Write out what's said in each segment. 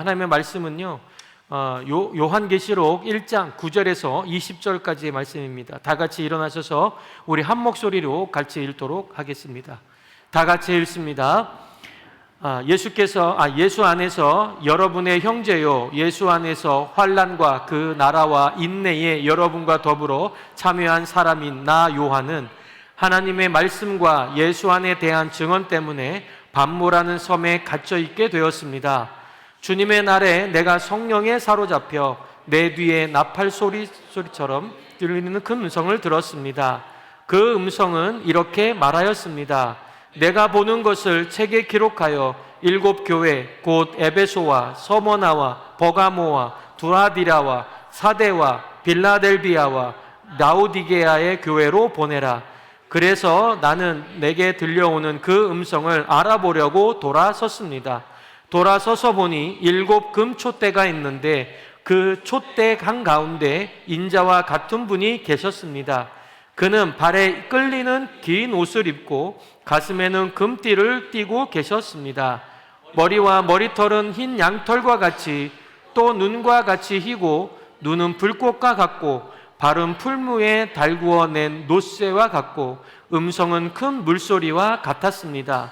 하나님의 말씀은요, 요한계시록 1장 9절에서 20절까지의 말씀입니다. 다 같이 일어나셔서 우리 한 목소리로 같이 읽도록 하겠습니다. 다 같이 읽습니다. 예수 안에서 여러분의 형제요, 예수 안에서 환난과 그 나라와 인내에 여러분과 더불어 참여한 사람인 나 요한은 하나님의 말씀과 예수 안에 대한 증언 때문에 반모라는 섬에 갇혀 있게 되었습니다. 주님의 날에 내가 성령에 사로잡혀 내 뒤에 나팔 소리처럼 들리는 그 음성을 들었습니다. 그 음성은 이렇게 말하였습니다. 내가 보는 것을 책에 기록하여 7 교회 곧 에베소와 서머나와 버가모와 두아디라와 사데와 빌라델비아와 라오디게아의 교회로 보내라. 그래서 나는 내게 들려오는 그 음성을 알아보려고 돌아섰습니다. 돌아서서 보니 7 금촛대가 있는데 그 촛대 한가운데 인자와 같은 분이 계셨습니다. 그는 발에 끌리는 긴 옷을 입고 가슴에는 금띠를 띠고 계셨습니다. 머리와 머리털은 흰 양털과 같이 또 눈과 같이 희고 눈은 불꽃과 같고 발은 풀무에 달구어 낸 노새와 같고 음성은 큰 물소리와 같았습니다.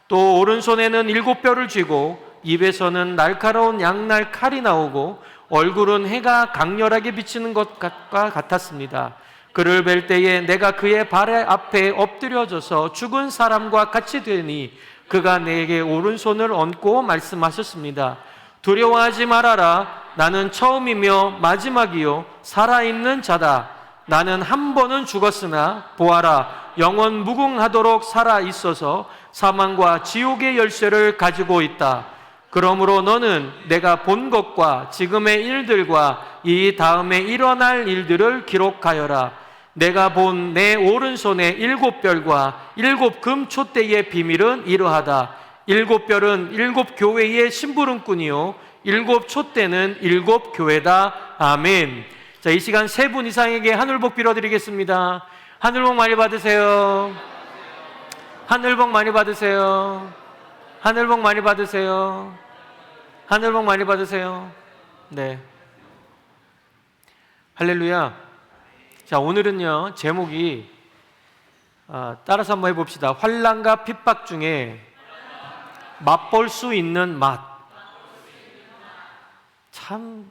또 오른손에는 7 뼈를 쥐고 입에서는 날카로운 양날 칼이 나오고 얼굴은 해가 강렬하게 비치는 것과 같았습니다. 그를 뵐 때에 내가 그의 발 앞에 엎드려져서 죽은 사람과 같이 되니 그가 내게 오른손을 얹고 말씀하셨습니다. 두려워하지 말아라. 나는 처음이며 마지막이요 살아있는 자다. 나는 한 번은 죽었으나 보아라, 영원 무궁하도록 살아있어서 사망과 지옥의 열쇠를 가지고 있다. 그러므로 너는 내가 본 것과 지금의 일들과 이 다음에 일어날 일들을 기록하여라. 내가 본 내 오른손의 7 별과 7 금촛대의 비밀은 이러하다. 7 별은 7 교회의 심부름꾼이요 7 촛대는 7 교회다. 아멘. 자, 이 시간 3분 이상에게 하늘복 빌어드리겠습니다. 하늘복 많이 받으세요. 하늘복 많이 받으세요. 하늘복 많이 받으세요. 하늘복 많이 받으세요. 네. 할렐루야. 자, 오늘은요, 제목이 따라서 한번 해봅시다. 환난과 핍박 중에 맛볼 수 있는 맛. 참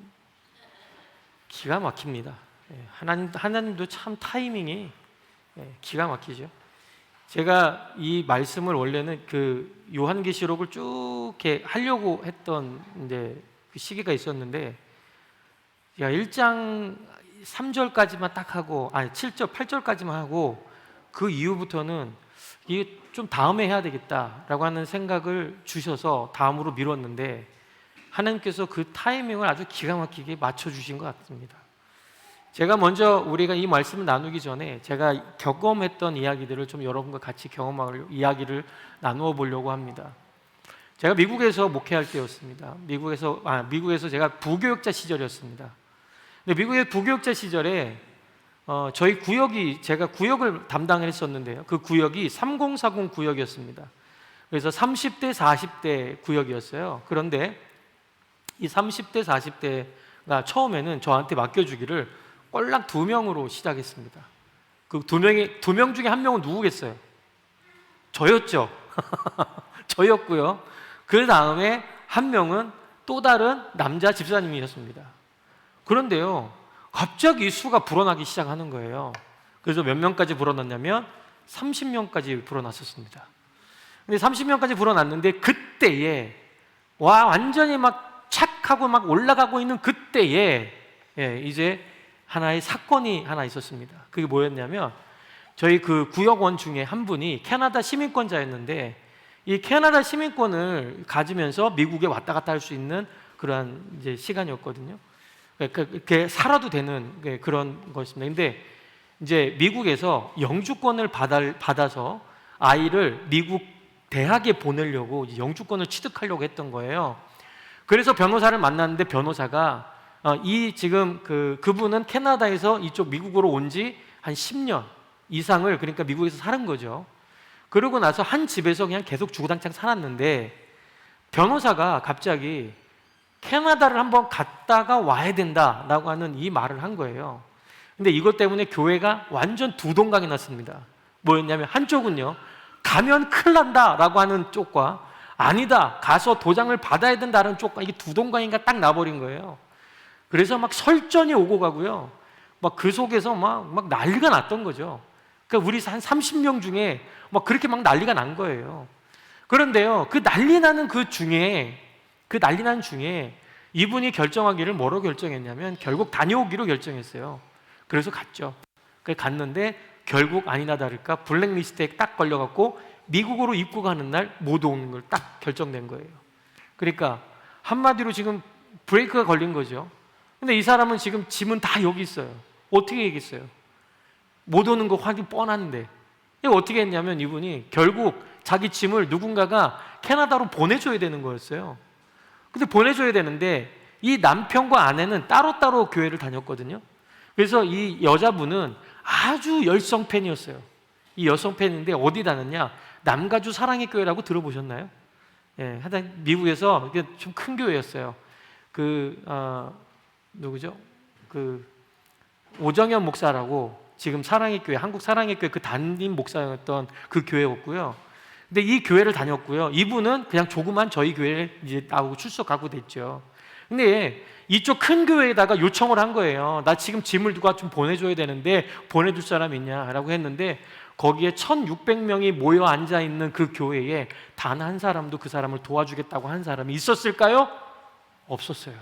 기가 막힙니다. 하나님도 참 타이밍이 기가 막히죠. 제가 이 말씀을 원래는 그 요한계시록을 쭉 이렇게 하려고 했던 이제 그 시기가 있었는데, 1장 3절까지만 딱 하고, 7절, 8절까지만 하고, 그 이후부터는 이게 좀 다음에 해야 되겠다라고 하는 생각을 주셔서 다음으로 미뤘는데, 하나님께서 그 타이밍을 아주 기가 막히게 맞춰주신 것 같습니다. 제가 먼저 우리가 이 말씀을 나누기 전에 제가 경험했던 이야기들을 좀 여러분과 같이 경험하려고 이야기를 나누어 보려고 합니다. 제가 미국에서 목회할 때였습니다. 미국에서 제가 부교역자 시절이었습니다. 근데 미국의 부교역자 시절에 저희 구역이, 제가 구역을 담당을 했었는데요. 그 구역이 3040 구역이었습니다. 그래서 30대, 40대 구역이었어요. 그런데 이 30대, 40대가 처음에는 저한테 맡겨주기를 꼴랑 2명으로 시작했습니다. 그 2명 중에 1명은 누구겠어요? 저였죠. 저였고요. 그 다음에 1명은 또 다른 남자 집사님이셨습니다. 그런데요, 갑자기 수가 불어나기 시작하는 거예요. 그래서 몇 명까지 불어났냐면 30명까지 불어났었습니다. 근데 30명까지 불어났는데 그때에 완전히 막 착하고 막 올라가고 있는 그때에 이제 하나의 사건이 하나 있었습니다. 그게 뭐였냐면, 저희 그 구역원 중에 한 분이 캐나다 시민권자였는데, 이 캐나다 시민권을 가지면서 미국에 왔다 갔다 할 수 있는 그러한 이제 시간이었거든요. 그렇게 살아도 되는 그런 것입니다. 근데 이제 미국에서 영주권을 받아서 아이를 미국 대학에 보내려고 영주권을 취득하려고 했던 거예요. 그래서 변호사를 만났는데, 변호사가 지금 그분은 캐나다에서 이쪽 미국으로 온 지 한 10년 이상을, 그러니까 미국에서 사는 거죠. 그러고 나서 한 집에서 그냥 계속 주구장창 살았는데, 변호사가 갑자기 캐나다를 한번 갔다가 와야 된다라고 하는 이 말을 한 거예요. 근데 이것 때문에 교회가 완전 두 동강이 났습니다. 뭐였냐면 한쪽은요, 가면 큰일 난다라고 하는 쪽과 아니다, 가서 도장을 받아야 된다는 쪽과 이게 두 동강이가 딱 나버린 거예요. 그래서 막 설전이 오고 가고요, 막 그 속에서 막 난리가 났던 거죠. 그러니까 우리 한 30명 중에 막 그렇게 막 난리가 난 거예요. 그런데요, 그 난리 나는 중에 이분이 결정하기를 뭐로 결정했냐면 결국 다녀오기로 결정했어요. 그래서 갔죠. 갔는데 결국 아니나 다를까 블랙리스트에 딱 걸려갖고 미국으로 입국하는 날 못 오는 걸 딱 결정된 거예요. 그러니까 한마디로 지금 브레이크가 걸린 거죠. 근데 이 사람은 지금 짐은 다 여기 있어요. 어떻게 얘기했어요? 못 오는 거 확인 뻔한데. 이거 어떻게 했냐면 이분이 결국 자기 짐을 누군가가 캐나다로 보내줘야 되는 거였어요. 근데 보내줘야 되는데 이 남편과 아내는 따로따로 교회를 다녔거든요. 그래서 이 여자분은 아주 열성 팬이었어요. 이 여성 팬인데 어디 다녔냐? 남가주 사랑의 교회라고 들어보셨나요? 예, 하여튼 미국에서 좀 큰 교회였어요. 누구죠? 오정현 목사라고 지금 사랑의 교회, 한국 사랑의 교회 그 담임 목사였던 그 교회였고요. 근데 이 교회를 다녔고요. 이분은 그냥 조그만 저희 교회에 이제 나오고 출석하고 됐죠. 근데 이쪽 큰 교회에다가 요청을 한 거예요. 나 지금 짐을 누가 좀 보내줘야 되는데 보내줄 사람 있냐라고 했는데 거기에 1,600명이 모여 앉아 있는 그 교회에 단 한 사람도 그 사람을 도와주겠다고 한 사람이 있었을까요? 없었어요.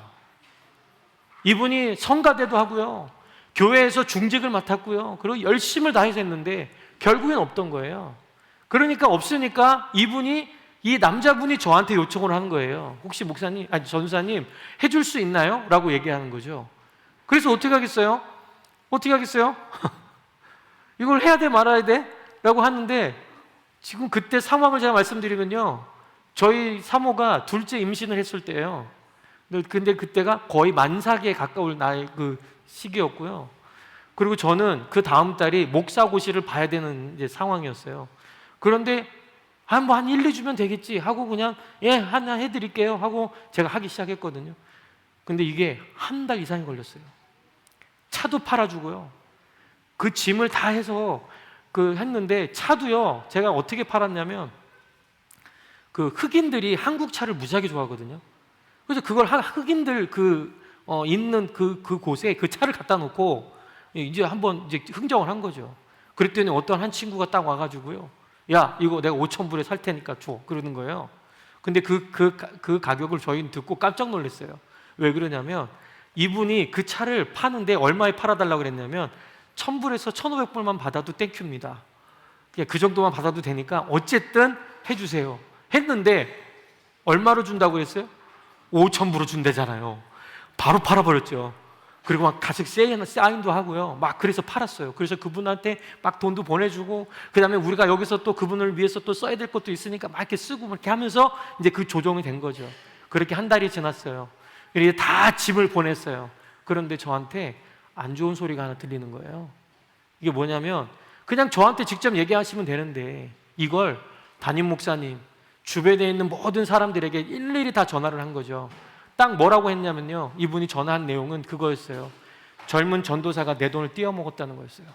이분이 성가대도 하고요, 교회에서 중직을 맡았고요, 그리고 열심을 다해서 했는데 결국엔 없던 거예요. 그러니까 없으니까 이 남자분이 저한테 요청을 한 거예요. 혹시 목사님, 아니 전사님 해줄 수 있나요? 라고 얘기하는 거죠. 그래서 어떻게 하겠어요? 이걸 해야 돼 말아야 돼? 라고 하는데 지금 그때 상황을 제가 말씀드리면요, 저희 사모가 둘째 임신을 했을 때예요. 근데 그때가 거의 만삭에 가까울 나이 그 시기였고요. 그리고 저는 그 다음 달이 목사고시를 봐야 되는 이제 상황이었어요. 그런데 한 1, 2주면 되겠지 하고 그냥 하나 해드릴게요 하고 제가 하기 시작했거든요. 근데 이게 한 달 이상이 걸렸어요. 차도 팔아주고요, 그 짐을 다 해서 했는데 차도요, 제가 어떻게 팔았냐면 그 흑인들이 한국 차를 무지하게 좋아하거든요. 그래서 그걸 흑인들 있는 그 곳에 그 차를 갖다 놓고 이제 한번 이제 흥정을 한 거죠. 그랬더니 어떤 한 친구가 딱 와가지고요, 야, 이거 내가 5,000불에 살 테니까 줘, 그러는 거예요. 근데 그 가격을 저희는 듣고 깜짝 놀랐어요. 왜 그러냐면 이분이 그 차를 파는데 얼마에 팔아달라고 그랬냐면 1,000불에서 1,500불만 받아도 땡큐입니다. 그 정도만 받아도 되니까 어쨌든 해주세요 했는데 얼마로 준다고 했어요? 5,000불로 준대잖아요. 바로 팔아버렸죠. 그리고 막 가식 사인도 하고요, 막 그래서 팔았어요. 그래서 그분한테 막 돈도 보내주고, 그 다음에 우리가 여기서 또 그분을 위해서 또 써야 될 것도 있으니까 막 이렇게 쓰고 이렇게 하면서 이제 그 조정이 된 거죠. 그렇게 한 달이 지났어요. 이제 다 집을 보냈어요. 그런데 저한테 안 좋은 소리가 하나 들리는 거예요. 이게 뭐냐면 그냥 저한테 직접 얘기하시면 되는데 이걸 담임 목사님, 주변에 있는 모든 사람들에게 일일이 다 전화를 한 거죠. 딱 뭐라고 했냐면요, 이분이 전화한 내용은 그거였어요. 젊은 전도사가 내 돈을 띄어먹었다는 거였어요.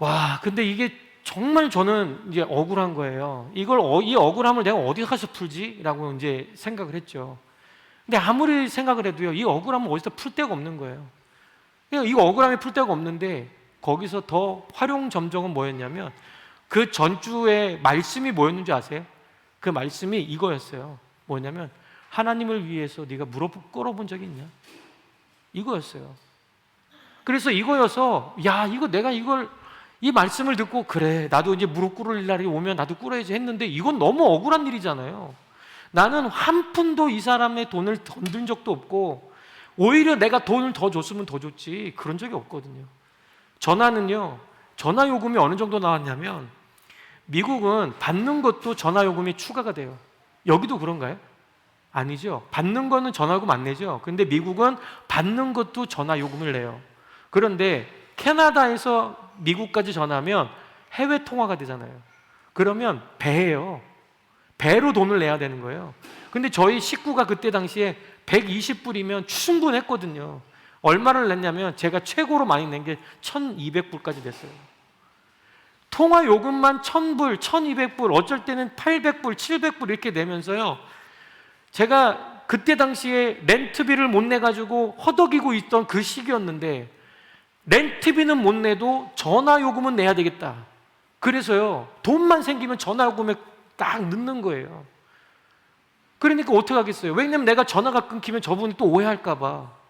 와, 근데 이게 정말 저는 이제 억울한 거예요. 이 억울함을 내가 어디 가서 풀지? 라고 이제 생각을 했죠. 근데 아무리 생각을 해도요, 이 억울함은 어디서 풀 데가 없는 거예요. 이 억울함이 풀 데가 없는데 거기서 더 활용점정은 뭐였냐면 그 전주에 말씀이 뭐였는지 아세요? 그 말씀이 이거였어요. 뭐냐면 하나님을 위해서 네가 무릎 꿇어본 적이 있냐? 이거였어요. 그래서 이거여서 이 말씀을 듣고 그래, 나도 이제 무릎 꿇을 날이 오면 나도 꿇어야지 했는데 이건 너무 억울한 일이잖아요. 나는 한 푼도 이 사람의 돈을 던든 적도 없고 오히려 내가 돈을 더 줬으면 더 줬지 그런 적이 없거든요. 전화는요, 전화 요금이 어느 정도 나왔냐면 미국은 받는 것도 전화 요금이 추가가 돼요. 여기도 그런가요? 아니죠. 받는 거는 전화 요금 안 내죠. 근데 미국은 받는 것도 전화 요금을 내요. 그런데 캐나다에서 미국까지 전화하면 해외 통화가 되잖아요. 그러면 배예요. 배로 돈을 내야 되는 거예요. 근데 저희 식구가 그때 당시에 120불이면 충분했거든요. 얼마를 냈냐면 제가 최고로 많이 낸 게 1200불까지 됐어요. 통화 요금만 1000불, 1200불, 어쩔 때는 800불, 700불 이렇게 내면서요, 제가 그때 당시에 렌트비를 못 내가지고 허덕이고 있던 그 시기였는데, 렌트비는 못 내도 전화요금은 내야 되겠다. 그래서요, 돈만 생기면 전화요금에 딱 넣는 거예요. 그러니까 어떻게 하겠어요? 왜냐면 내가 전화가 끊기면 저분이 또 오해할까봐.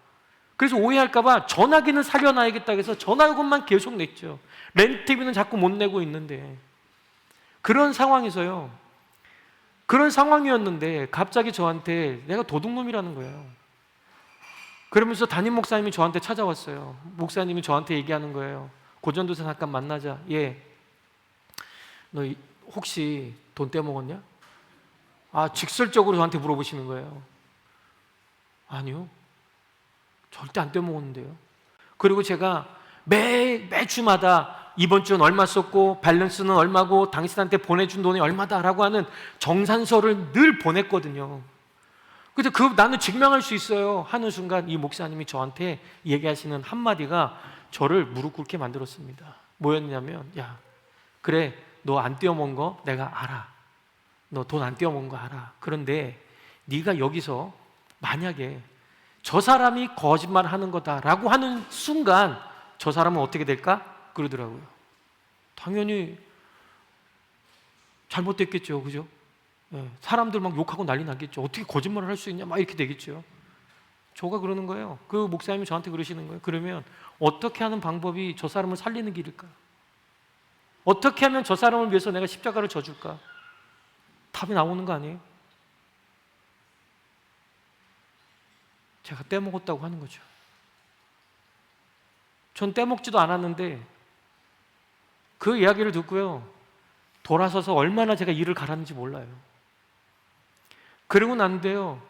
그래서 오해할까봐 전화기는 살려놔야겠다 해서 전화요금만 계속 냈죠. 렌트비는 자꾸 못 내고 있는데. 그런 상황에서요, 그런 상황이었는데 갑자기 저한테 내가 도둑놈이라는 거예요. 그러면서 담임 목사님이 저한테 찾아왔어요. 목사님이 저한테 얘기하는 거예요. 고전도사 잠깐 만나자. 너 혹시 돈 떼먹었냐? 직설적으로 저한테 물어보시는 거예요. 아니요, 절대 안 떼먹었는데요. 그리고 제가 매주마다 이번 주는 얼마 썼고 밸런스는 얼마고 당신한테 보내준 돈이 얼마다라고 하는 정산서를 늘 보냈거든요. 근데 나는 증명할 수 있어요 하는 순간 이 목사님이 저한테 얘기하시는 한마디가 저를 무릎 꿇게 만들었습니다. 뭐였냐면, 야, 그래, 너 안 떼어먹은 거 내가 알아. 너 돈 안 떼어먹은 거 알아. 그런데 네가 여기서 만약에 저 사람이 거짓말 하는 거다라고 하는 순간 저 사람은 어떻게 될까? 그러더라고요. 당연히 잘못됐겠죠, 그죠? 사람들 막 욕하고 난리 나겠죠. 어떻게 거짓말을 할 수 있냐, 막 이렇게 되겠죠. 저가 그러는 거예요. 그 목사님이 저한테 그러시는 거예요. 그러면 어떻게 하는 방법이 저 사람을 살리는 길일까? 어떻게 하면 저 사람을 위해서 내가 십자가를 져줄까? 답이 나오는 거 아니에요? 제가 떼먹었다고 하는 거죠. 전 떼먹지도 않았는데 그 이야기를 듣고요, 돌아서서 얼마나 제가 이를 갈았는지 몰라요. 그러고 난데요,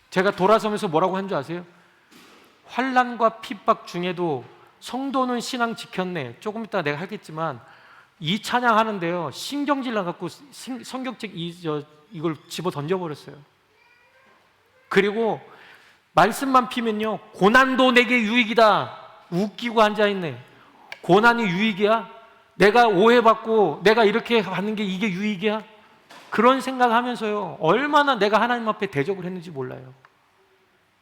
제가 돌아서면서 뭐라고 한 줄 아세요? 환난과 핍박 중에도 성도는 신앙 지켰네. 조금 이따 내가 하겠지만 이 찬양하는데요, 신경질 나갖고 성경책 이걸 집어 던져버렸어요. 그리고 말씀만 피면요, 고난도 내게 유익이다. 웃기고 앉아있네. 고난이 유익이야? 내가 오해받고 내가 이렇게 받는 게 이게 유익이야? 그런 생각하면서요, 얼마나 내가 하나님 앞에 대적을 했는지 몰라요.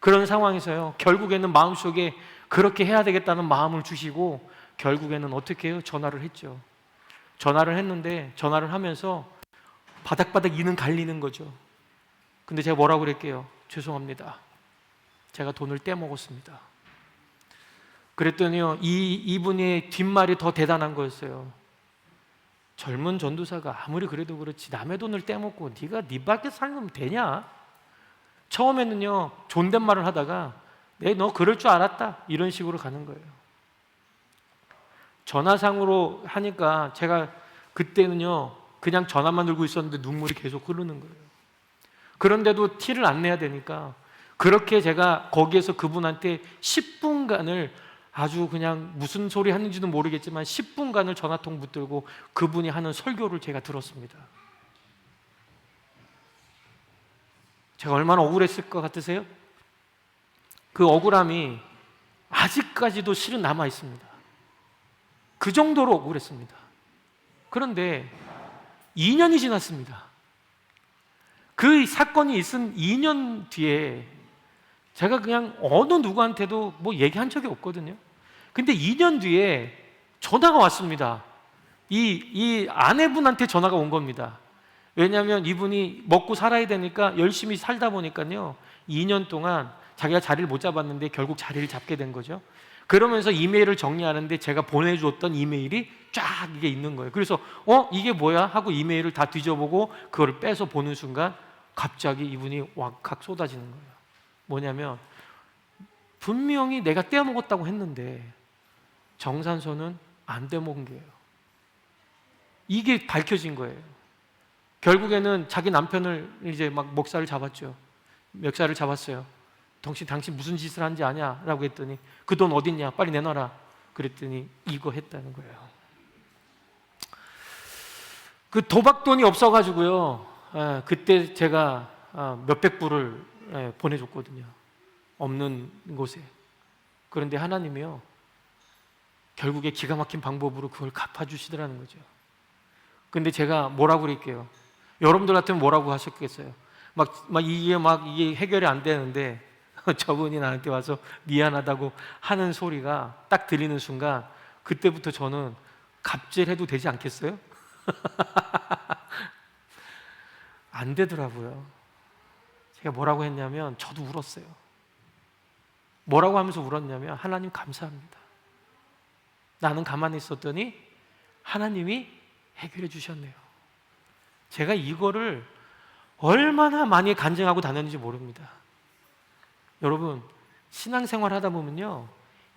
그런 상황에서요, 결국에는 마음속에 그렇게 해야 되겠다는 마음을 주시고 결국에는 어떻게 해요? 전화를 했죠. 전화를 했는데 전화를 하면서 바닥바닥 이는 갈리는 거죠. 근데 제가 뭐라고 그랬게요? 죄송합니다, 제가 돈을 떼먹었습니다. 그랬더니요, 이분의 뒷말이 더 대단한 거였어요. 젊은 전도사가 아무리 그래도 그렇지 남의 돈을 떼먹고 네가 네 밖에 살면 되냐? 처음에는요, 존댓말을 하다가 너 그럴 줄 알았다, 이런 식으로 가는 거예요. 전화상으로 하니까 제가 그때는요, 그냥 전화만 들고 있었는데 눈물이 계속 흐르는 거예요. 그런데도 티를 안 내야 되니까 그렇게 제가 거기에서 그분한테 10분간을 아주 그냥 무슨 소리 하는지도 모르겠지만 10분간을 전화통 붙들고 그분이 하는 설교를 제가 들었습니다. 제가 얼마나 억울했을 것 같으세요? 그 억울함이 아직까지도 실은 남아 있습니다. 그 정도로 억울했습니다. 그런데 2년이 지났습니다. 그 사건이 있은 2년 뒤에 제가 그냥 어느 누구한테도 뭐 얘기한 적이 없거든요. 근데 2년 뒤에 전화가 왔습니다. 이 아내분한테 전화가 온 겁니다. 왜냐하면 이분이 먹고 살아야 되니까 열심히 살다 보니까요, 2년 동안 자기가 자리를 못 잡았는데 결국 자리를 잡게 된 거죠. 그러면서 이메일을 정리하는데 제가 보내주었던 이메일이 쫙 이게 있는 거예요. 그래서 이게 뭐야? 하고 이메일을 다 뒤져보고 그걸 빼서 보는 순간 갑자기 이분이 왁칵 쏟아지는 거예요. 뭐냐면 분명히 내가 떼어먹었다고 했는데 정산서는 안 떼어먹은 거예요. 이게 밝혀진 거예요. 결국에는 자기 남편을 이제 막 멱살을 잡았죠. 멱살을 잡았어요. 당신 무슨 짓을 한지 아냐? 라고 했더니 그 돈 어딨냐? 빨리 내놔라. 그랬더니 이거 했다는 거예요. 그 도박돈이 없어가지고요, 그때 제가 몇백 불을 보내줬거든요. 없는 곳에. 그런데 하나님이요, 결국에 기가 막힌 방법으로 그걸 갚아주시더라는 거죠. 근데 제가 뭐라고 그럴게요? 여러분들 같으면 뭐라고 하셨겠어요? 이게 해결이 안 되는데 저분이 나한테 와서 미안하다고 하는 소리가 딱 들리는 순간, 그때부터 저는 갑질해도 되지 않겠어요? 안 되더라고요. 제가 뭐라고 했냐면, 저도 울었어요. 뭐라고 하면서 울었냐면, 하나님 감사합니다. 나는 가만히 있었더니 하나님이 해결해 주셨네요. 제가 이거를 얼마나 많이 간증하고 다녔는지 모릅니다. 여러분, 신앙생활 하다 보면요,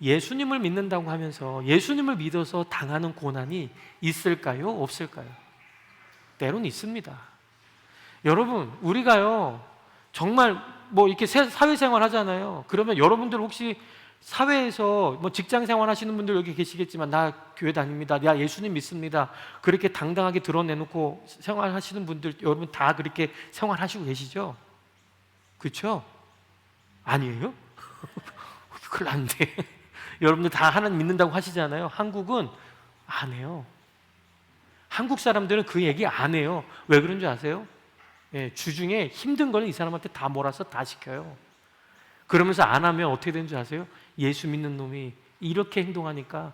예수님을 믿는다고 하면서 예수님을 믿어서 당하는 고난이 있을까요? 없을까요? 때로는 있습니다. 여러분, 우리가요, 정말 이렇게 사회생활 하잖아요. 그러면 여러분들 혹시 사회에서 직장 생활 하시는 분들 여기 계시겠지만, 나 교회 다닙니다, 나 예수님 믿습니다, 그렇게 당당하게 드러내놓고 생활하시는 분들, 여러분 다 그렇게 생활하시고 계시죠? 그렇죠? 아니에요? 큰일 났는데. 여러분들 다 하나님 믿는다고 하시잖아요. 한국은 안 해요. 한국 사람들은 그 얘기 안 해요. 왜 그런 줄 아세요? 주중에 힘든 거는 이 사람한테 다 몰아서 다 시켜요. 그러면서 안 하면 어떻게 되는 줄 아세요? 예수 믿는 놈이 이렇게 행동하니까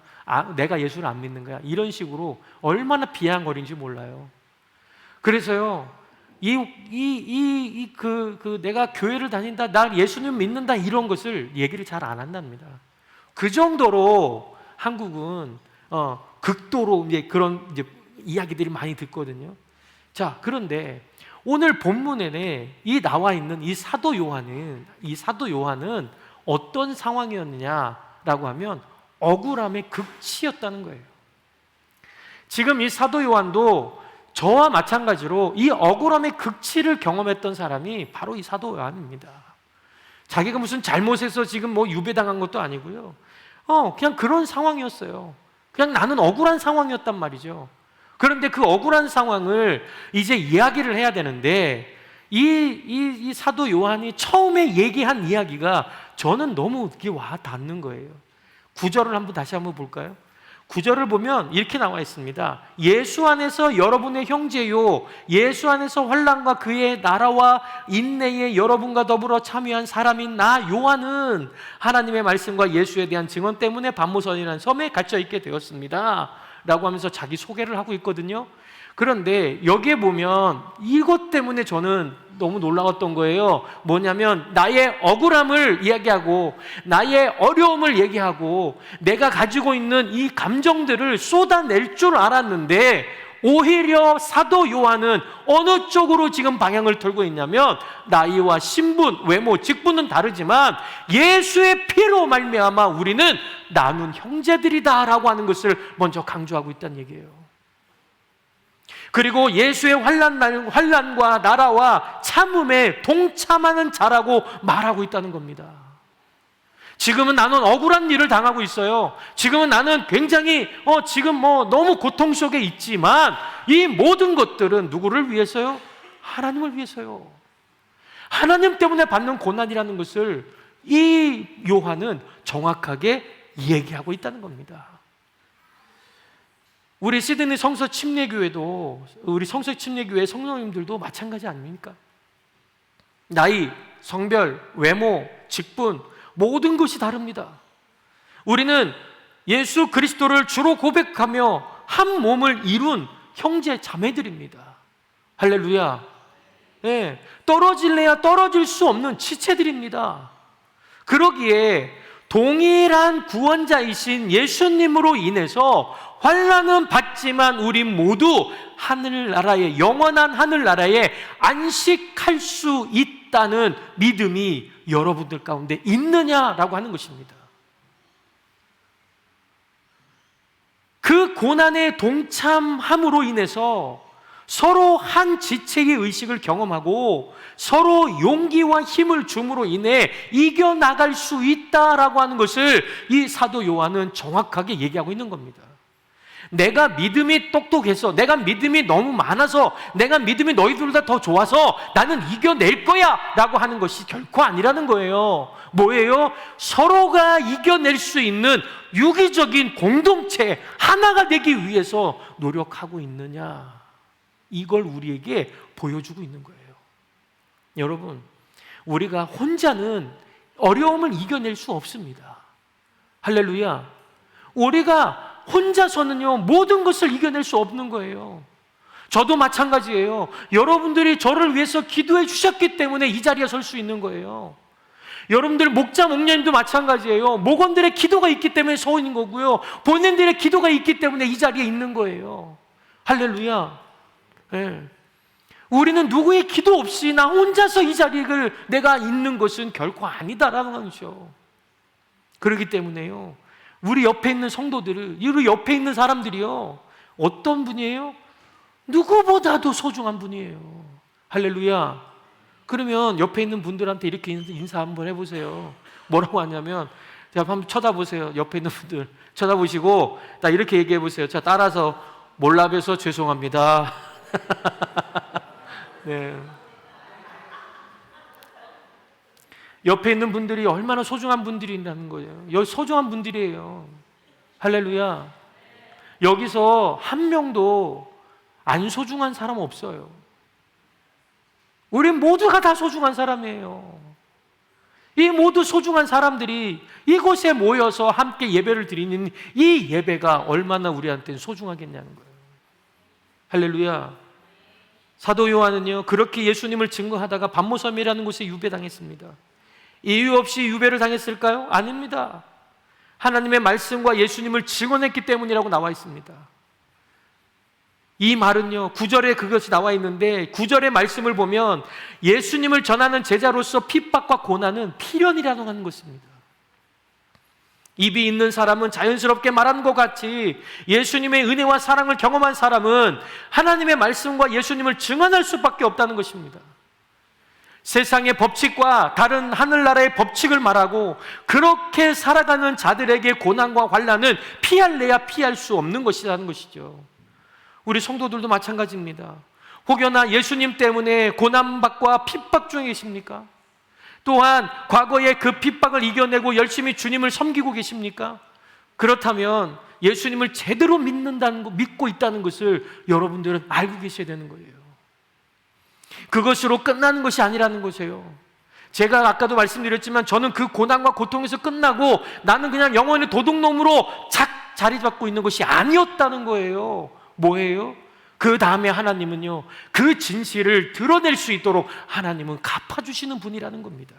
내가 예수를 안 믿는 거야, 이런 식으로 얼마나 비아냥거리는지 몰라요. 그래서요, 내가 교회를 다닌다, 나 예수님 믿는다, 이런 것을 얘기를 잘 안 한답니다. 그 정도로 한국은 극도로 그런 이야기들이 많이 듣거든요. 자, 그런데 오늘 본문에 나와 있는 이 사도 요한은 어떤 상황이었느냐라고 하면 억울함의 극치였다는 거예요. 지금 이 사도 요한도 저와 마찬가지로 이 억울함의 극치를 경험했던 사람이 바로 이 사도 요한입니다. 자기가 무슨 잘못해서 지금 유배당한 것도 아니고요, 그냥 그런 상황이었어요. 그냥 나는 억울한 상황이었단 말이죠. 그런데 그 억울한 상황을 이제 이야기를 해야 되는데, 이 사도 요한이 처음에 얘기한 이야기가 저는 너무 와 닿는 거예요. 9절을 다시 한번 볼까요? 9절을 보면 이렇게 나와 있습니다. 예수 안에서 여러분의 형제요, 예수 안에서 환난과 그의 나라와 인내에 여러분과 더불어 참여한 사람인 나 요한은 하나님의 말씀과 예수에 대한 증언 때문에 반모선이라는 섬에 갇혀 있게 되었습니다 라고 하면서 자기 소개를 하고 있거든요. 그런데 여기에 보면 이것 때문에 저는 너무 놀라웠던 거예요. 뭐냐면, 나의 억울함을 이야기하고 나의 어려움을 얘기하고 내가 가지고 있는 이 감정들을 쏟아낼 줄 알았는데, 오히려 사도 요한은 어느 쪽으로 지금 방향을 틀고 있냐면, 나이와 신분, 외모, 직분은 다르지만 예수의 피로 말미암아 우리는 나눈 형제들이다 라고 하는 것을 먼저 강조하고 있다는 얘기예요. 그리고 예수의 환난과 나라와 참음에 동참하는 자라고 말하고 있다는 겁니다. 지금은 나는 억울한 일을 당하고 있어요. 지금은 나는 굉장히 지금 너무 고통 속에 있지만, 이 모든 것들은 누구를 위해서요? 하나님을 위해서요. 하나님 때문에 받는 고난이라는 것을 이 요한은 정확하게 얘기하고 있다는 겁니다. 우리 시드니 성서 침례교회도, 우리 성서 침례교회 성도님들도 마찬가지 아닙니까? 나이, 성별, 외모, 직분, 모든 것이 다릅니다. 우리는 예수 그리스도를 주로 고백하며 한 몸을 이룬 형제 자매들입니다. 할렐루야. 네, 떨어질래야 떨어질 수 없는 지체들입니다. 그러기에 동일한 구원자이신 예수님으로 인해서 환난은 받지만 우리 모두 하늘나라에, 영원한 하늘나라에 안식할 수 있다는 믿음이 여러분들 가운데 있느냐라고 하는 것입니다. 그 고난에 동참함으로 인해서 서로 한 지체의 의식을 경험하고 서로 용기와 힘을 줌으로 인해 이겨나갈 수 있다라고 하는 것을 이 사도 요한은 정확하게 얘기하고 있는 겁니다. 내가 믿음이 똑똑해서, 내가 믿음이 너무 많아서, 내가 믿음이 너희들보다 더 좋아서 나는 이겨낼 거야 라고 하는 것이 결코 아니라는 거예요. 뭐예요? 서로가 이겨낼 수 있는 유기적인 공동체 하나가 되기 위해서 노력하고 있느냐, 이걸 우리에게 보여주고 있는 거예요. 여러분, 우리가 혼자는 어려움을 이겨낼 수 없습니다. 할렐루야. 우리가 혼자서는요, 모든 것을 이겨낼 수 없는 거예요. 저도 마찬가지예요. 여러분들이 저를 위해서 기도해 주셨기 때문에 이 자리에 설 수 있는 거예요. 여러분들 목자, 목녀님도 마찬가지예요. 목원들의 기도가 있기 때문에 서 있는 거고요, 본인들의 기도가 있기 때문에 이 자리에 있는 거예요. 할렐루야. 네. 우리는 누구의 기도 없이 나 혼자서 이 자리를 내가 있는 것은 결코 아니다라는 것이죠. 그렇기 때문에요, 우리 옆에 있는 성도들을, 우리 옆에 있는 사람들이요, 어떤 분이에요? 누구보다도 소중한 분이에요. 할렐루야. 그러면 옆에 있는 분들한테 이렇게 인사 한번 해보세요. 뭐라고 하냐면, 자, 한번 쳐다보세요. 옆에 있는 분들 쳐다보시고 나 이렇게 얘기해 보세요. 자, 따라서 몰라봬서 죄송합니다. 네. 옆에 있는 분들이 얼마나 소중한 분들이라는 거예요. 여기 소중한 분들이에요. 할렐루야. 여기서 한 명도 안 소중한 사람 없어요. 우리 모두가 다 소중한 사람이에요. 이 모두 소중한 사람들이 이곳에 모여서 함께 예배를 드리는 이 예배가 얼마나 우리한테는 소중하겠냐는 거예요. 할렐루야. 사도 요한은요, 그렇게 예수님을 증거하다가 반모섬이라는 곳에 유배당했습니다. 이유 없이 유배를 당했을까요? 아닙니다. 하나님의 말씀과 예수님을 증언했기 때문이라고 나와 있습니다. 이 말은요, 9절에 그것이 나와 있는데, 9절의 말씀을 보면 예수님을 전하는 제자로서 핍박과 고난은 필연이라고 하는 것입니다. 입이 있는 사람은 자연스럽게 말하는 것 같이 예수님의 은혜와 사랑을 경험한 사람은 하나님의 말씀과 예수님을 증언할 수밖에 없다는 것입니다. 세상의 법칙과 다른 하늘나라의 법칙을 말하고 그렇게 살아가는 자들에게 고난과 환난은 피할래야 피할 수 없는 것이라는 것이죠. 우리 성도들도 마찬가지입니다. 혹여나 예수님 때문에 고난받고 핍박 중에 계십니까? 또한 과거에 그 핍박을 이겨내고 열심히 주님을 섬기고 계십니까? 그렇다면 예수님을 제대로 믿고 있다는 것을 여러분들은 알고 계셔야 되는 거예요. 그것으로 끝나는 것이 아니라는 것이에요. 제가 아까도 말씀드렸지만 저는 그 고난과 고통에서 끝나고 나는 그냥 영원히 도둑놈으로 자리 잡고 있는 것이 아니었다는 거예요. 뭐예요? 그 다음에 하나님은요, 그 진실을 드러낼 수 있도록 하나님은 갚아주시는 분이라는 겁니다.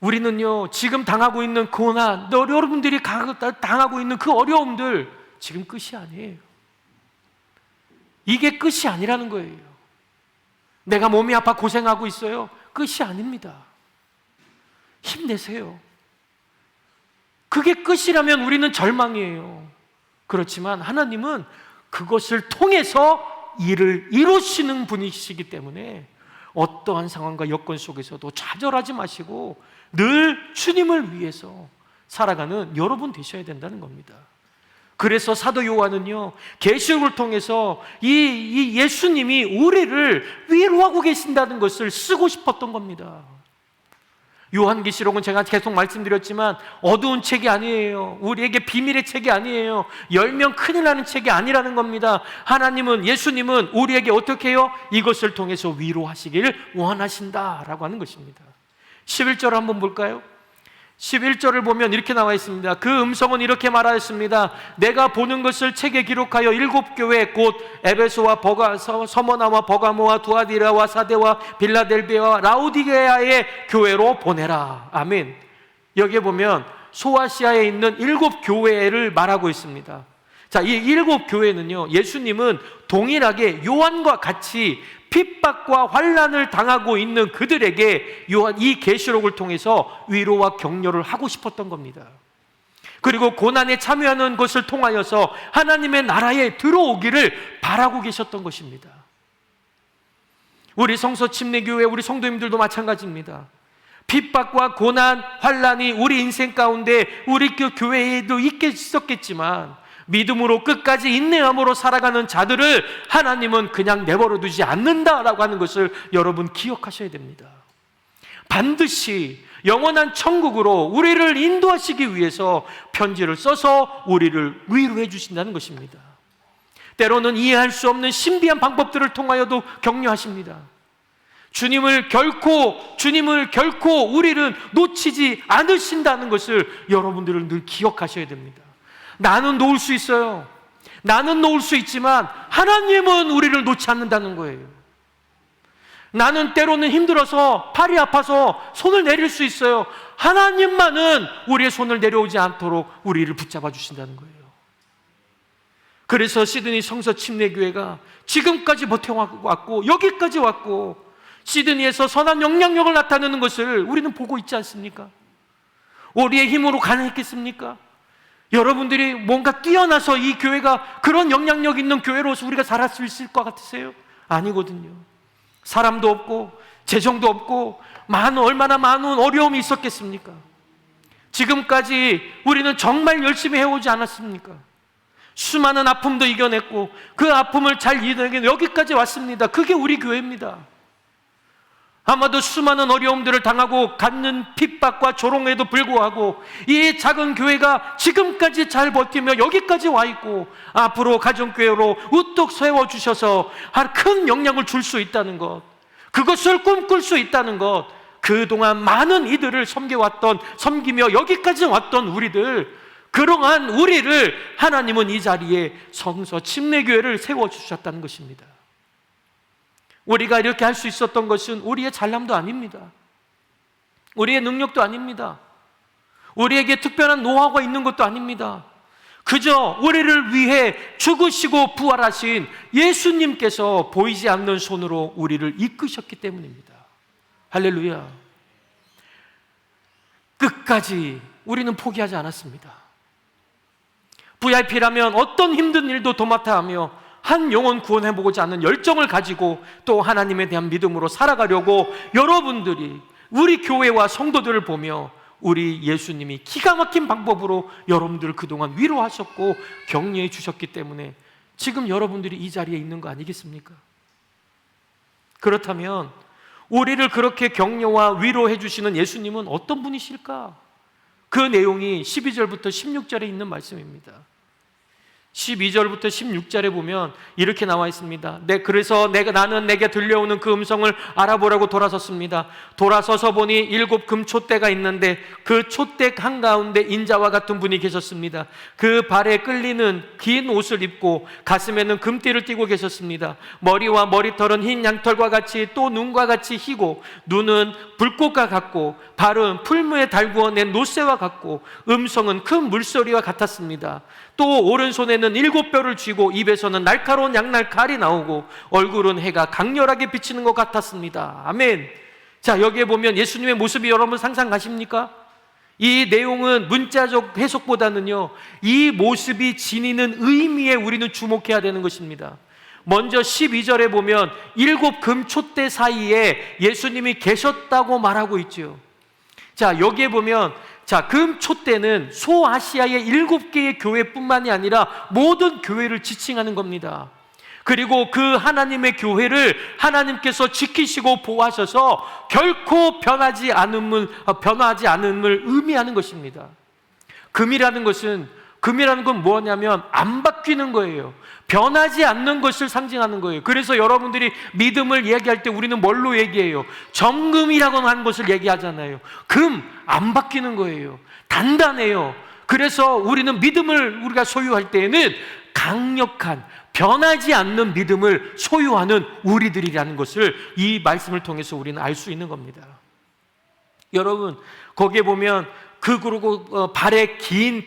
우리는요, 지금 당하고 있는 고난, 여러분들이 당하고 있는 그 어려움들 지금 끝이 아니에요. 이게 끝이 아니라는 거예요. 내가 몸이 아파 고생하고 있어요. 끝이 아닙니다. 힘내세요. 그게 끝이라면 우리는 절망이에요. 그렇지만 하나님은 그것을 통해서 일을 이루시는 분이시기 때문에 어떠한 상황과 여건 속에서도 좌절하지 마시고 늘 주님을 위해서 살아가는 여러분 되셔야 된다는 겁니다. 그래서 사도 요한은요, 계시록을 통해서 이 예수님이 우리를 위로하고 계신다는 것을 쓰고 싶었던 겁니다. 요한계시록은 제가 계속 말씀드렸지만 어두운 책이 아니에요. 우리에게 비밀의 책이 아니에요. 열면 큰일 나는 책이 아니라는 겁니다. 하나님은, 예수님은 우리에게 어떻게 해요? 이것을 통해서 위로하시기를 원하신다라고 하는 것입니다. 11절 한번 볼까요? 11절을 보면 이렇게 나와 있습니다. 그 음성은 이렇게 말하였습니다. 내가 보는 것을 책에 기록하여 7교회 곧 에베소와 서머나와 버가모와 두아디라와 사데와 빌라델비아와 라우디게아의 교회로 보내라. 아멘. 여기에 보면 소아시아에 있는 7교회를 말하고 있습니다. 자, 이 7교회는요, 예수님은 동일하게 요한과 같이 핍박과 환난을 당하고 있는 그들에게 요한 이 계시록을 통해서 위로와 격려를 하고 싶었던 겁니다. 그리고 고난에 참여하는 것을 통하여서 하나님의 나라에 들어오기를 바라고 계셨던 것입니다. 우리 성서 침례교회 우리 성도님들도 마찬가지입니다. 핍박과 고난, 환난이 우리 인생 가운데 우리 교회에도 있었겠지만 믿음으로 끝까지 인내함으로 살아가는 자들을 하나님은 그냥 내버려 두지 않는다라고 하는 것을 여러분 기억하셔야 됩니다. 반드시 영원한 천국으로 우리를 인도하시기 위해서 편지를 써서 우리를 위로해 주신다는 것입니다. 때로는 이해할 수 없는 신비한 방법들을 통하여도 격려하십니다. 주님을 결코 우리를 놓치지 않으신다는 것을 여러분들은 늘 기억하셔야 됩니다. 나는 놓을 수 있어요. 나는 놓을 수 있지만 하나님은 우리를 놓지 않는다는 거예요. 나는 때로는 힘들어서 팔이 아파서 손을 내릴 수 있어요. 하나님만은 우리의 손을 내려오지 않도록 우리를 붙잡아 주신다는 거예요. 그래서 시드니 성서 침례교회가 지금까지 버텨왔고 여기까지 왔고 시드니에서 선한 영향력을 나타내는 것을 우리는 보고 있지 않습니까? 우리의 힘으로 가능했겠습니까? 여러분들이 뭔가 뛰어나서 이 교회가 그런 영향력 있는 교회로서 우리가 자랄 수 있을 것 같으세요? 아니거든요. 사람도 없고 재정도 없고 얼마나 많은 어려움이 있었겠습니까? 지금까지 우리는 정말 열심히 해오지 않았습니까? 수많은 아픔도 이겨냈고 그 아픔을 잘 이겨내 여기까지 왔습니다. 그게 우리 교회입니다. 아마도 수많은 어려움들을 당하고 갖는 핍박과 조롱에도 불구하고 이 작은 교회가 지금까지 잘 버티며 여기까지 와 있고 앞으로 가정교회로 우뚝 세워주셔서 큰 영향을 줄 수 있다는 것, 그것을 꿈꿀 수 있다는 것, 그동안 많은 이들을 섬기며 여기까지 왔던 우리들, 그러한 우리를 하나님은 이 자리에 성서 침례교회를 세워주셨다는 것입니다. 우리가 이렇게 할 수 있었던 것은 우리의 잘남도 아닙니다. 우리의 능력도 아닙니다. 우리에게 특별한 노하우가 있는 것도 아닙니다. 그저 우리를 위해 죽으시고 부활하신 예수님께서 보이지 않는 손으로 우리를 이끄셨기 때문입니다. 할렐루야. 끝까지 우리는 포기하지 않았습니다. VIP라면 어떤 힘든 일도 도맡아 하며 한 영혼 구원해보고자 하는 열정을 가지고 또 하나님에 대한 믿음으로 살아가려고 여러분들이 우리 교회와 성도들을 보며 우리 예수님이 기가 막힌 방법으로 여러분들을 그동안 위로하셨고 격려해 주셨기 때문에 지금 여러분들이 이 자리에 있는 거 아니겠습니까? 그렇다면 우리를 그렇게 격려와 위로해 주시는 예수님은 어떤 분이실까? 그 내용이 12절부터 16절에 있는 말씀입니다. 12절부터 16절에 보면 이렇게 나와 있습니다. 그래서 나는 내게 들려오는 그 음성을 알아보라고 돌아섰습니다. 돌아서서 보니 7 금촛대가 있는데 그 촛대 한가운데 인자와 같은 분이 계셨습니다. 그 발에 끌리는 긴 옷을 입고 가슴에는 금띠를 띠고 계셨습니다. 머리와 머리털은 흰 양털과 같이 또 눈과 같이 희고 눈은 불꽃과 같고 발은 풀무에 달구어낸 노새와 같고 음성은 큰 물소리와 같았습니다. 또 오른손에는 7뼈를 쥐고 입에서는 날카로운 양날 칼이 나오고 얼굴은 해가 강렬하게 비치는 것 같았습니다. 아멘. 자, 여기에 보면 예수님의 모습이 여러분 상상가십니까? 이 내용은 문자적 해석보다는요, 이 모습이 지니는 의미에 우리는 주목해야 되는 것입니다. 먼저 12절에 보면 7 금촛대 사이에 예수님이 계셨다고 말하고 있죠. 자, 여기에 보면 금촛대는 소아시아의 7개의 교회뿐만이 아니라 모든 교회를 지칭하는 겁니다. 그리고 그 하나님의 교회를 하나님께서 지키시고 보호하셔서 결코 변하지 않음을 의미하는 것입니다. 금이라는 건 뭐냐면 안 바뀌는 거예요. 변하지 않는 것을 상징하는 거예요. 그래서 여러분들이 믿음을 얘기할 때 우리는 뭘로 얘기해요? 정금이라고 하는 것을 얘기하잖아요. 금, 안 바뀌는 거예요. 단단해요. 그래서 우리는 믿음을 우리가 소유할 때에는 강력한, 변하지 않는 믿음을 소유하는 우리들이라는 것을 이 말씀을 통해서 우리는 알 수 있는 겁니다. 여러분, 거기에 보면 그리고 발에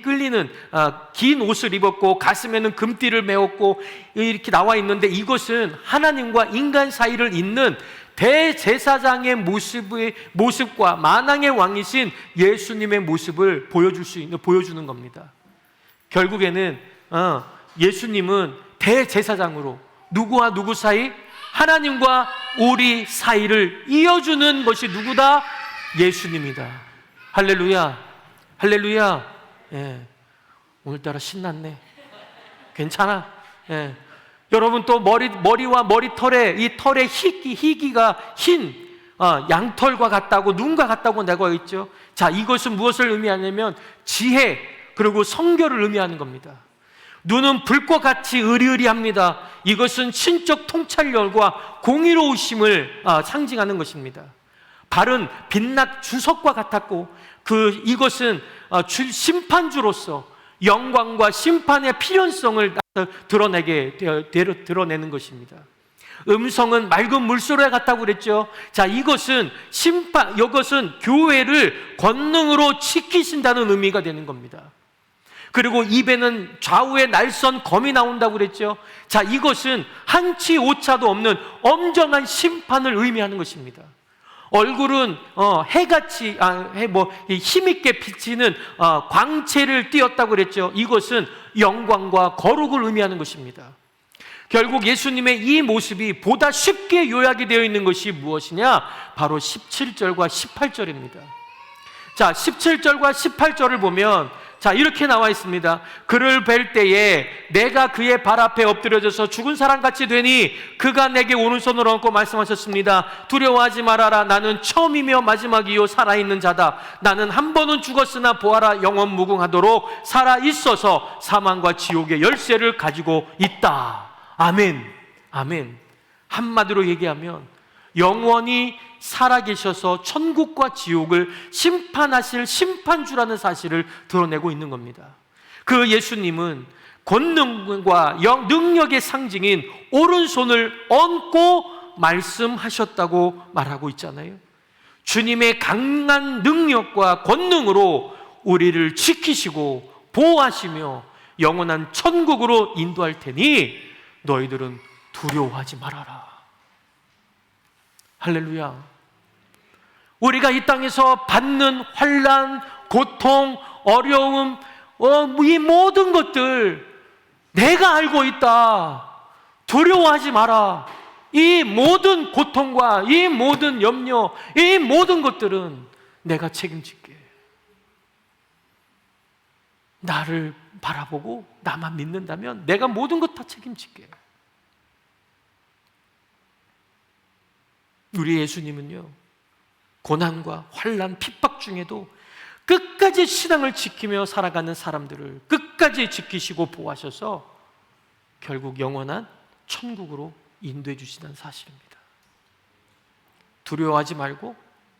끌리는 긴 옷을 입었고 가슴에는 금띠를 메었고 이렇게 나와 있는데 이것은 하나님과 인간 사이를 잇는 대제사장의 모습과 만왕의 왕이신 예수님의 모습을 보여주는 겁니다. 결국에는 예수님은 대제사장으로 누구와 누구 사이? 하나님과 우리 사이를 이어주는 것이 누구다? 예수님이다. 할렐루야, 할렐루야. 예. 오늘따라 신났네. 괜찮아. 예. 여러분 또 머리와 머리털에 이 털의 희기가 흰 양털과 같다고, 눈과 같다고 내가 있죠. 자, 이것은 무엇을 의미하냐면 지혜 그리고 성결을 의미하는 겁니다. 눈은 불과 같이 으리으리합니다. 이것은 신적 통찰력과 공의로우심을 상징하는 것입니다. 발은 빛낮 주석과 같았고 이것은 심판주로서 영광과 심판의 필연성을 드러내는 것입니다. 음성은 맑은 물소리와 같다고 그랬죠. 자, 이것은 교회를 권능으로 지키신다는 의미가 되는 겁니다. 그리고 입에는 좌우에 날선 검이 나온다고 그랬죠. 자, 이것은 한치 오차도 없는 엄정한 심판을 의미하는 것입니다. 얼굴은 해같이 힘있게 비치는 광채를 띄었다고 그랬죠. 이것은 영광과 거룩을 의미하는 것입니다. 결국 예수님의 이 모습이 보다 쉽게 요약이 되어 있는 것이 무엇이냐? 바로 17절과 18절입니다. 자, 17절과 18절을 보면 이렇게 나와 있습니다. 그를 뵐 때에 내가 그의 발 앞에 엎드려져서 죽은 사람같이 되니 그가 내게 오른손을 얹고 말씀하셨습니다. 두려워하지 말아라. 나는 처음이며 마지막이요 살아있는 자다. 나는 한 번은 죽었으나 보아라 영원 무궁하도록 살아있어서 사망과 지옥의 열쇠를 가지고 있다. 아멘. 아멘. 한마디로 얘기하면 영원히 살아계셔서 천국과 지옥을 심판하실 심판주라는 사실을 드러내고 있는 겁니다. 그 예수님은 권능과 능력의 상징인 오른손을 얹고 말씀하셨다고 말하고 있잖아요. 주님의 강한 능력과 권능으로 우리를 지키시고 보호하시며 영원한 천국으로 인도할 테니 너희들은 두려워하지 말아라. 할렐루야. 우리가 이 땅에서 받는 환난, 고통, 어려움, 이 모든 것들 내가 알고 있다. 두려워하지 마라. 이 모든 고통과 이 모든 염려, 이 모든 것들은 내가 책임질게. 나를 바라보고 나만 믿는다면 내가 모든 것 다 책임질게. 우리 예수님은요, 고난과 환난, 핍박 중에도 끝까지 신앙을 지키며 살아가는 사람들을 끝까지 지키시고 보호하셔서 결국 영원한 천국으로 인도해 주시는 사실입니다. 두려워하지 말고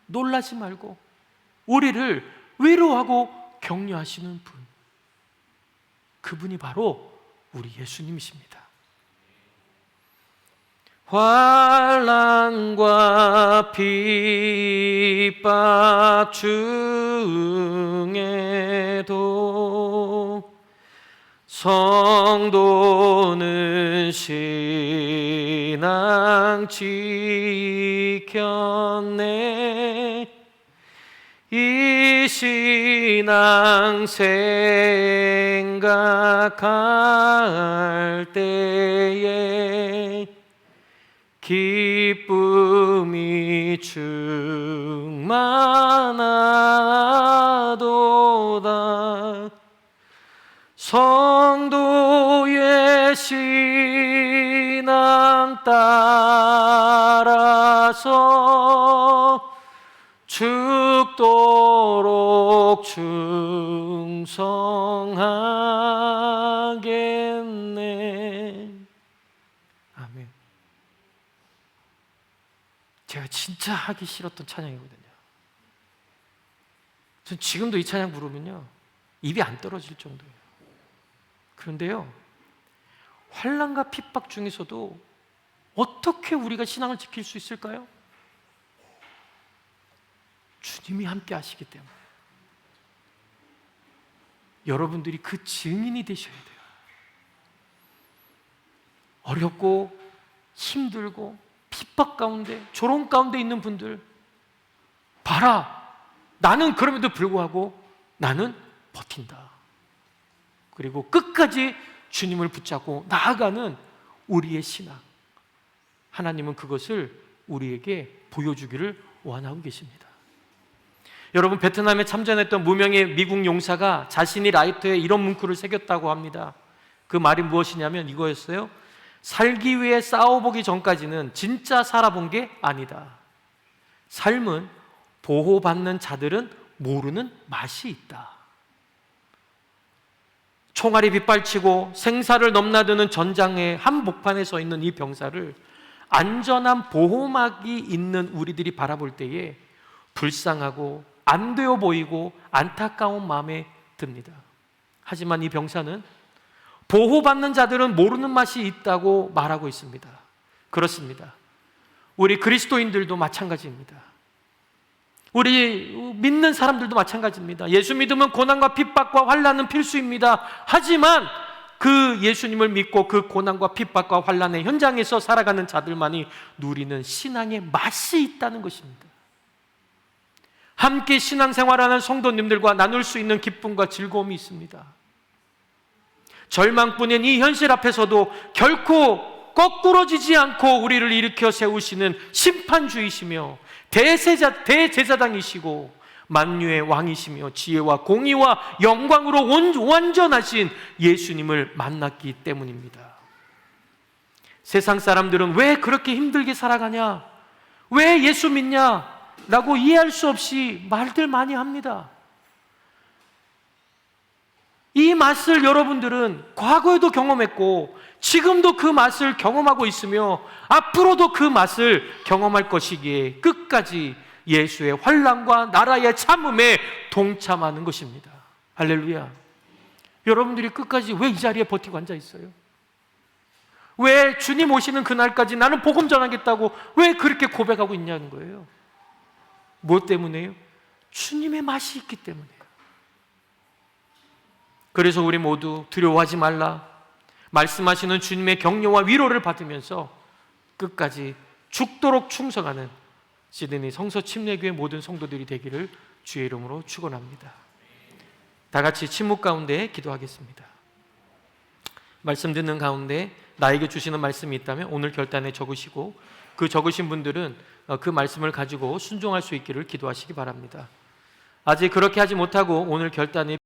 놀라지 말고 우리를 위로하고 격려하시는 분, 그분이 바로 우리 예수님이십니다. 환난과 핍박 중에도 성도는 신앙 지켰네. 이 신앙 생각할 때에 기쁨이 충만하도다. 성도의 신앙 따라서 죽도록 충성하겠네. 아멘. 제가 진짜 하기 싫었던 찬양이거든요. 전 지금도 이 찬양 부르면요 입이 안 떨어질 정도예요. 그런데요, 환난과 핍박 중에서도 어떻게 우리가 신앙을 지킬 수 있을까요? 주님이 함께 하시기 때문에. 여러분들이 그 증인이 되셔야 돼요. 어렵고 힘들고 핍박 가운데, 조롱 가운데 있는 분들, 봐라, 나는 그럼에도 불구하고 나는 버틴다. 그리고 끝까지 주님을 붙잡고 나아가는 우리의 신앙, 하나님은 그것을 우리에게 보여주기를 원하고 계십니다. 여러분, 베트남에 참전했던 무명의 미국 용사가 자신이 라이터에 이런 문구를 새겼다고 합니다. 그 말이 무엇이냐면 이거였어요. 살기 위해 싸워보기 전까지는 진짜 살아본 게 아니다. 삶은 보호받는 자들은 모르는 맛이 있다. 총알이 빗발치고 생사를 넘나드는 전장의 한복판에 서 있는 이 병사를 안전한 보호막이 있는 우리들이 바라볼 때에 불쌍하고 안 되어 보이고 안타까운 마음에 듭니다. 하지만 이 병사는 보호받는 자들은 모르는 맛이 있다고 말하고 있습니다. 그렇습니다. 우리 그리스도인들도 마찬가지입니다. 우리 믿는 사람들도 마찬가지입니다. 예수 믿으면 고난과 핍박과 환난은 필수입니다. 하지만 그 예수님을 믿고 그 고난과 핍박과 환난의 현장에서 살아가는 자들만이 누리는 신앙의 맛이 있다는 것입니다. 함께 신앙생활하는 성도님들과 나눌 수 있는 기쁨과 즐거움이 있습니다. 절망뿐인 이 현실 앞에서도 결코 거꾸러지지 않고 우리를 일으켜 세우시는 심판주이시며 대제사장이시고 만유의 왕이시며 지혜와 공의와 영광으로 완전하신 예수님을 만났기 때문입니다. 세상 사람들은 왜 그렇게 힘들게 살아가냐? 왜 예수 믿냐? 라고 이해할 수 없이 말들 많이 합니다. 이 맛을 여러분들은 과거에도 경험했고 지금도 그 맛을 경험하고 있으며 앞으로도 그 맛을 경험할 것이기에 끝까지 예수의 환난과 나라의 참음에 동참하는 것입니다. 할렐루야. 여러분들이 끝까지 왜 이 자리에 버티고 앉아 있어요? 왜 주님 오시는 그날까지 나는 복음 전하겠다고 왜 그렇게 고백하고 있냐는 거예요. 무엇 때문에요? 주님의 맛이 있기 때문에요. 그래서 우리 모두 두려워하지 말라, 말씀하시는 주님의 격려와 위로를 받으면서 끝까지 죽도록 충성하는 시드니 성서 침례교회 모든 성도들이 되기를 주의 이름으로 축원합니다. 다 같이 침묵 가운데 기도하겠습니다. 말씀 듣는 가운데 나에게 주시는 말씀이 있다면 오늘 결단에 적으시고 그 적으신 분들은 그 말씀을 가지고 순종할 수 있기를 기도하시기 바랍니다. 아직 그렇게 하지 못하고 오늘 결단에